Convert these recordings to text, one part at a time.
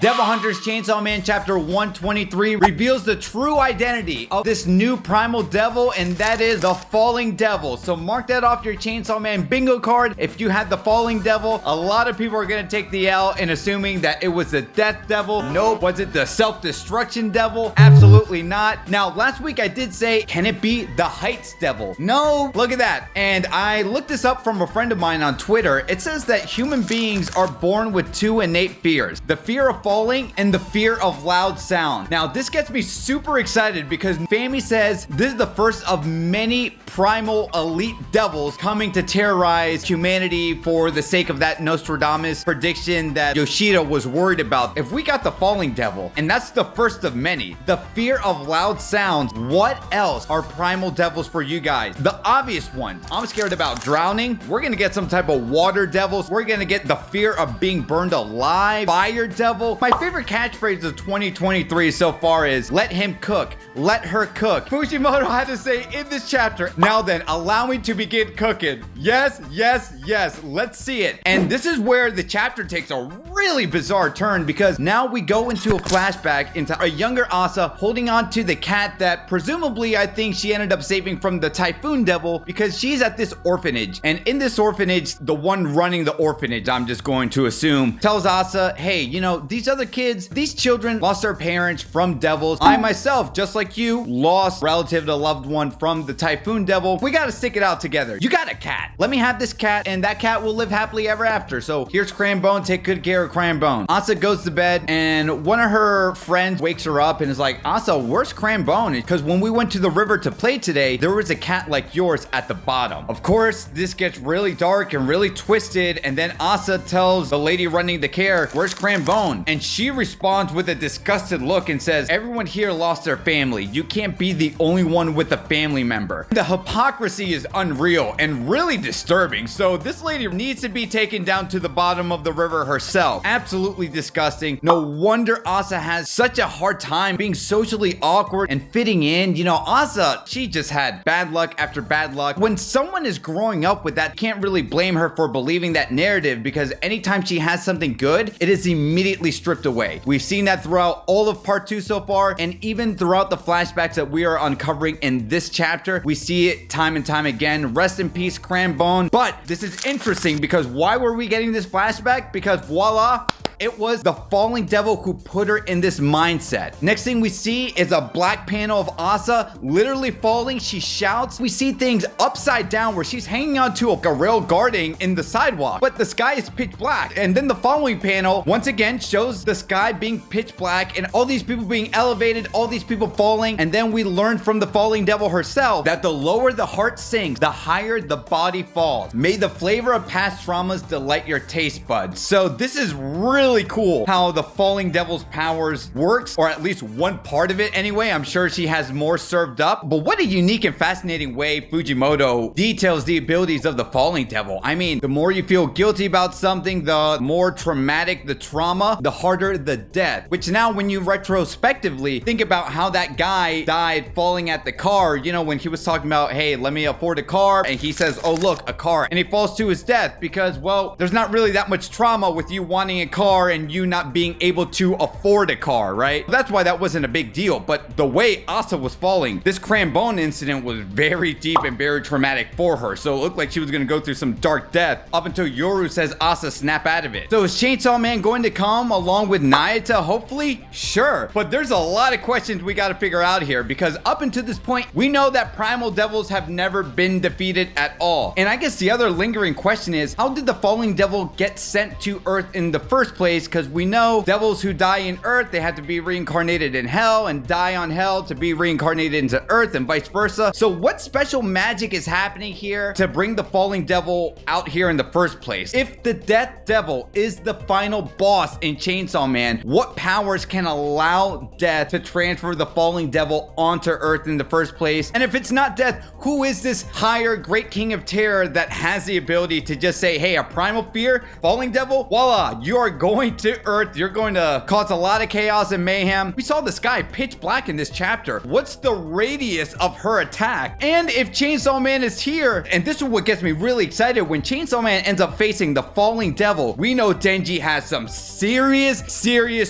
Devil Hunters Chainsaw Man Chapter 123 reveals the true identity of this new primal devil, and that is the Falling Devil. So mark that off your Chainsaw Man bingo card. If you had the Falling Devil, a lot of people are going to take the L in assuming that it was the Death Devil. Nope. Was it the Self-Destruction Devil? Absolutely not. Now, last week I did say, can it be the Heights Devil? No. Look at that. And I looked this up from a friend of mine on Twitter. It says that human beings are born with two innate fears: the fear of falling and the fear of loud sound. Now, this gets me super excited because Fami says this is the first of many primal elite devils coming to terrorize humanity for the sake of that Nostradamus prediction that Yoshida was worried about. If we got the Falling Devil, and that's the first of many, the fear of loud sounds, what else are primal devils for you guys? The obvious one, I'm scared about drowning. We're gonna get some type of water devils. We're gonna get the fear of being burned alive. Fire devil. My favorite catchphrase of 2023 so far is, let him cook, let her cook. Fujimoto had to say in this chapter, now then, allow me to begin cooking. Yes, yes, yes, let's see it. And this is where the chapter takes a really bizarre turn, because now we go into a flashback into a younger Asa holding on to the cat that presumably I think she ended up saving from the Typhoon Devil, because she's at this orphanage. And in this orphanage, the one running the orphanage, I'm just going to assume, tells Asa, hey, you know, these other kids, these children lost their parents from devils. I myself, just like you, lost a relative to a loved one from the Typhoon Devil. We gotta stick it out together. You got a cat. Let me have this cat, and that cat will live happily ever after. So here's Cranbone. Take good care of Cranbone. Asa goes to bed, and one of her friends wakes her up and is like, Asa, where's Cranbone? Because when we went to the river to play today, there was a cat like yours at the bottom. Of course, this gets really dark and really twisted, and then Asa tells the lady running the care, where's Cranbone? And she responds with a disgusted look and says, everyone here lost their family. You can't be the only one with a family member. The hypocrisy is unreal and really disturbing. So this lady needs to be taken down to the bottom of the river herself. Absolutely disgusting. No wonder Asa has such a hard time being socially awkward and fitting in. You know, Asa, she just had bad luck after bad luck. When someone is growing up with that, can't really blame her for believing that narrative, because anytime she has something good, it is immediately stripped away. We've seen that throughout all of part 2 so far, and even throughout the flashbacks that we are uncovering in this chapter, we see it time and time again. Rest in peace, Cranbone. But this is interesting, because why were we getting this flashback? Because voila, it was the Falling Devil who put her in this mindset. Next thing we see is a black panel of Asa literally falling. She shouts. We see things upside down where she's hanging onto a rail guarding in the sidewalk, but the sky is pitch black. And then the following panel once again shows the sky being pitch black and all these people being elevated, all these people falling. And then we learn from the Falling Devil herself that the lower the heart sinks, the higher the body falls. May the flavor of past traumas delight your taste buds. So this is really cool how the Falling Devil's powers works, or at least one part of it anyway. I'm sure she has more served up, but what a unique and fascinating way Fujimoto details the abilities of the Falling Devil. I mean, the more you feel guilty about something, the more traumatic the trauma, the harder the death. Which now, when you retrospectively think about how that guy died falling at the car, you know, when he was talking about, hey, let me afford a car, and he says, oh look, a car, and he falls to his death because, well, there's not really that much trauma with you wanting a car and you not being able to afford a car, right? That's why that wasn't a big deal. But the way Asa was falling, this Cranbone incident was very deep and very traumatic for her. So it looked like she was gonna go through some dark death up until Yoru says Asa snap out of it. So is Chainsaw Man going to come along with Nayata? Hopefully, sure. But there's a lot of questions we gotta figure out here, because up until this point, we know that primal devils have never been defeated at all. And I guess the other lingering question is, how did the Falling Devil get sent to Earth in the first place? Because we know devils who die in Earth, they had to be reincarnated in Hell, and die on Hell to be reincarnated into Earth, and vice versa. So what special magic is happening here to bring the Falling Devil out here in the first place? If the Death Devil is the final boss in Chainsaw Man, what powers can allow Death to transfer the Falling Devil onto Earth in the first place? And if it's not Death, who is this higher great king of terror that has the ability to just say, hey, a primal fear, Falling Devil, voila, you are going going to Earth. You're going to cause a lot of chaos and mayhem. We saw the sky pitch black in this chapter. What's the radius of her attack? And if Chainsaw Man is here, and this is what gets me really excited, when Chainsaw Man ends up facing the falling devil, we know Denji has some serious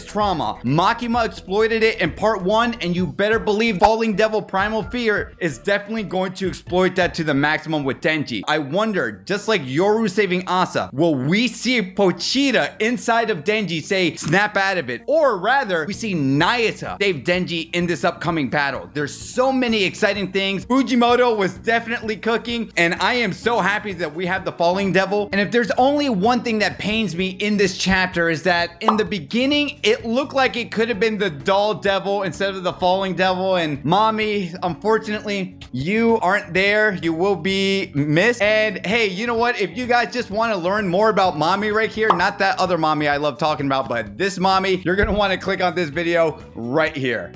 trauma. Makima exploited it in part 1, and you better believe Falling Devil Primal Fear is definitely going to exploit that to the maximum with Denji. I wonder, just like Yoru saving Asa, will we see Pochita inside of Denji say, snap out of it? Or rather, we see Nayata save Denji in this upcoming battle. There's so many exciting things. Fujimoto was definitely cooking, and I am so happy that we have the Falling Devil. And if there's only one thing that pains me in this chapter is that in the beginning, it looked like it could have been the Doll Devil instead of the Falling Devil. And Mommy, unfortunately, you aren't there. You will be missed. And hey, you know what? If you guys just want to learn more about Mommy right here, not that other Mommy I love talking about, but this Mommy, you're going to want to click on this video right here.